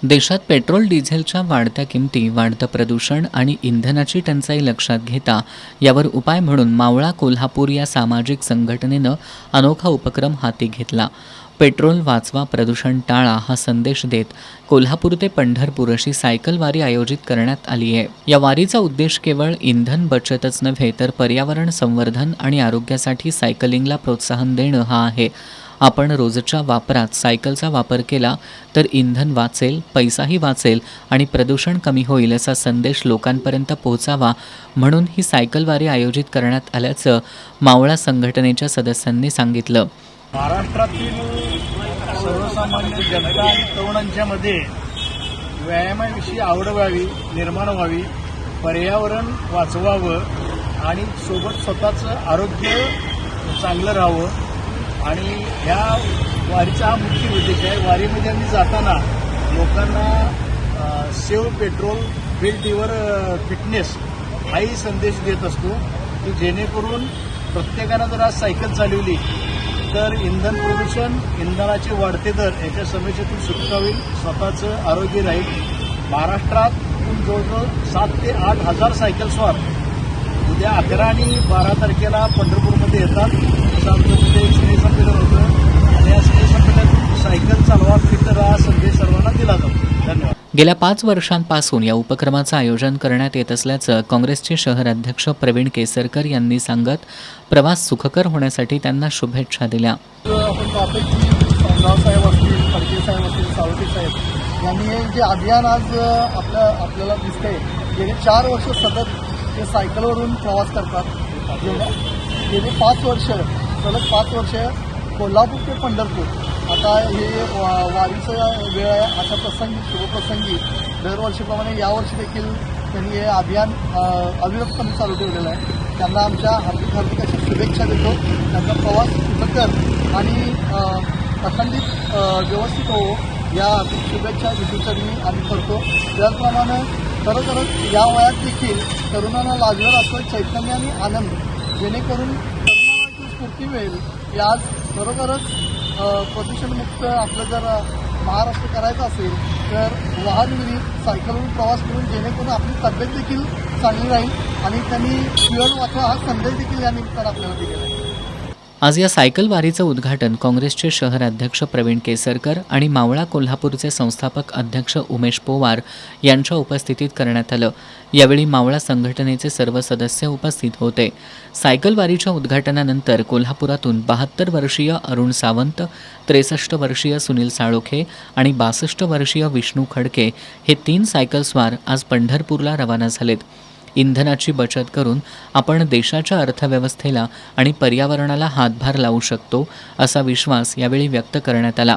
देशात पेट्रोल डिझेलच्या वाढत्या किमती, वाढतं प्रदूषण आणि इंधनाची टंचाई लक्षात घेता यावर उपाय म्हणून मावळा कोल्हापूर या सामाजिक संघटनेनं अनोखा उपक्रम हाती घेतला. पेट्रोल वाचवा, प्रदूषण टाळा हा संदेश देत कोल्हापूर ते पंढरपूर अशी सायकल वारी आयोजित करण्यात आली आहे. या वारीचा उद्देश केवळ इंधन बचतच नव्हे तर पर्यावरण संवर्धन आणि आरोग्यासाठी सायकलिंगला प्रोत्साहन देणं हा आहे. आपण रोजच्या वापरात सायकलचा वापर केला तर इंधन वाचेल, पैसाही वाचेल आणि प्रदूषण कमी होईल असा संदेश लोकांपर्यंत पोहोचावा म्हणून ही सायकल वारी आयोजित करण्यात आल्याचं मावळा संघटनेच्या सदस्यांनी सांगितलं. महाराष्ट्रातील सर्वसामान्य जनता आणि तरुणांच्यामध्ये व्यायामाविषयी आवड व्हावी, निर्माण व्हावी, पर्यावरण वाचवावं आणि सोबत स्वतःचं आरोग्य चांगलं राहावं आणि ह्या वारीचा हा मुख्य उद्देश आहे. वारीमध्ये आम्ही जाताना लोकांना save petrol, build your fitness हाही संदेश देत असतो की जेणेकरून प्रत्येकानं जर आज सायकल चालवली तर इंधन प्रदूषण, इंधनाचे वाढते दर याच्या समस्येतून सुटका होईल, स्वतःचं आरोग्य राहील. महाराष्ट्रात जवळजवळ 7 ते 8 हजार सायकल स्वार उद्या 11 आणि 12 तारखेला पंढरपूरमध्ये येतात. असं आमच्यामध्ये स्नेहसंमेलन होतं आणि या स्नेहसंमेलनातून सायकल चालवा, फिट राहा संदेश सर्वांना दिला जातो. धन्यवाद. गेल्या 5 वर्षांपासून या उपक्रमाचं आयोजन करण्यात येत असल्याचं काँग्रेसचे शहर अध्यक्ष प्रवीण केसरकर यांनी सांगत प्रवास सुखकर होण्यासाठी त्यांना शुभेच्छा दिल्या. आपण पाहतो की रावसाहेब असतील, फडके साहेब असतील, सावंत साहेब यांनी हे जे अभियान आज आपल्याला दिसतंय, गेली 4 वर्ष सतत ते सायकलवरून प्रवास करतात. गेली 5 वर्ष सलग 5 वर्ष कोल्हापूर ते पंढरपूर. आता हे वारीचं वेळ आहे, अशा प्रसंगी, शुभप्रसंगी दरवर्षीप्रमाणे यावर्षी देखील त्यांनी हे अभियान अविरतपणे चालू ठेवलेलं आहे. त्यांना आमच्या हार्दिक अशा शुभेच्छा देतो. त्यांचा प्रवास सुखकर आणि अखंडित व्यवस्थित हो या शुभेच्छा विजूचरणी आम्ही करतो. त्याचप्रमाणे खरोखरच या वयात देखील तरुणांना लाजवर असं चैतन्य आणि आनंद, जेणेकरून तरुणांना स्फूर्ती मिळेल की आज खरोखरच प्रदूषणमुक्त आपलं जर महाराष्ट्र करायचं असेल तर वाहनविरी सायकलवरून प्रवास करून जेणेकरून आपली तब्येत देखील चांगली राहील आणि त्यांनी फ्युएल वाचवा हा संदेश देखील या निमित्तानं आपल्याला दिलेला आहे. आज या सायकल वारीचं उद्घाटन काँग्रेसचे शहर अध्यक्ष प्रवीण केसरकर आणि मावळा कोल्हापूरचे संस्थापक अध्यक्ष उमेश पोवार यांच्या उपस्थितीत करण्यात आलं. यावेळी मावळा संघटनेचे सर्व सदस्य उपस्थित होते. सायकल वारीच्या उद्घाटनानंतर कोल्हापुरातून 72 वर्षीय अरुण सावंत, 63 वर्षीय सुनील साळोखे आणि 62 वर्षीय विष्णू खडके हे 3 सायकलस्वार आज पंढरपूरला रवाना झालेत. इंधनाची बचत करून आपण देशाच्या अर्थव्यवस्थेला आणि पर्यावरणाला हातभार लावू शकतो असा विश्वास यावेळी व्यक्त करण्यात आला.